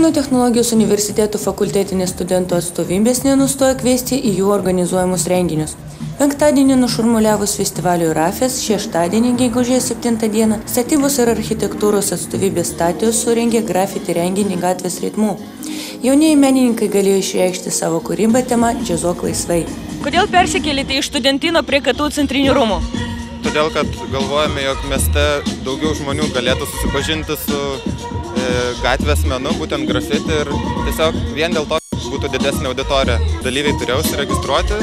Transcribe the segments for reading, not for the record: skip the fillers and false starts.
Kauno technologijos universiteto fakultetinės studentų atstovybės nenustoja kviesti į jų organizuojamus renginius. Penktadienį nušurmuliavus festivaliui Rafės, šeštadienį gegužės 7 dieną statybos ir architektūros atstovybės Statijos surengė grafiti renginį gatvės ritmu. Jaunieji menininkai galėjo išreikšti savo kūrybą tema Džiazuok laisvai. Kodėl persikėlėte iš Studentino prie KTU centrinių rūmų? Todėl, kad galvojame, jog mieste daugiau žmonių galėtų susipažinti su gatvės menu, būtent grafiti, ir tiesiog vien dėl to būtų didesnė auditorija. Dalyviai turėjo užsiregistruoti,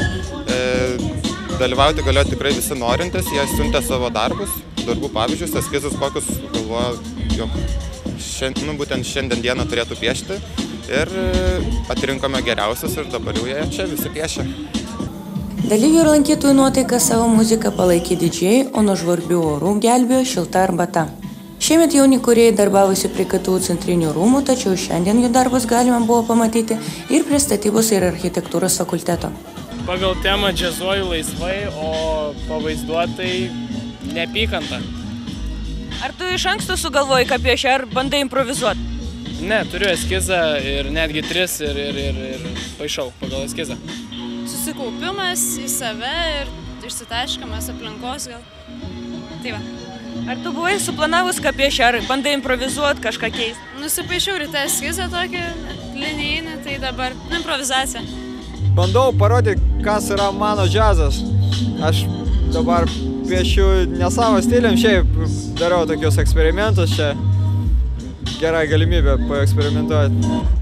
dalyvauti galėjo tikrai visi norintys, jie siuntė savo darbų pavyzdžius, eskizus, kokius galvoja, jog būtent šiandien dieną turėtų piešti, ir atrinkome geriausius ir dabar jau jie čia visi piešia. Dalyvių ir lankytojų nuotaiką savo muziką palaikė didžėjai, o nuo žvarbių orų gelbėjo šilta arbata. Šiemet jauni kūrėjai darbavosi prie KTU centrinių rūmų, tačiau šiandien jų darbus galima buvo pamatyti ir prie statybos ir architektūros fakulteto. Pagal temą džiazuoju laisvai, o pavaizduotai neapykanta. Ar tu iš anksto sugalvojai, ką pieši, ar bandai improvizuoti? Ne, turiu eskizą ir netgi 3 ir paišau pagal eskizą. Susikaupimas į save ir išsitaškamas aplinkos gal. Tai va. Ar tu buvai suplanavus, ką pieši, ar bandai improvizuoti, kažką keisti? Nusipaišiau ryte eskizą tokį linijinį, tai dabar improvizacija. Bandau parodyti, kas yra mano džiazas. Aš dabar piešiu ne savo stiliam, šiaip darau tokius eksperimentus čia. Gera galimybė paeksperimentuoti.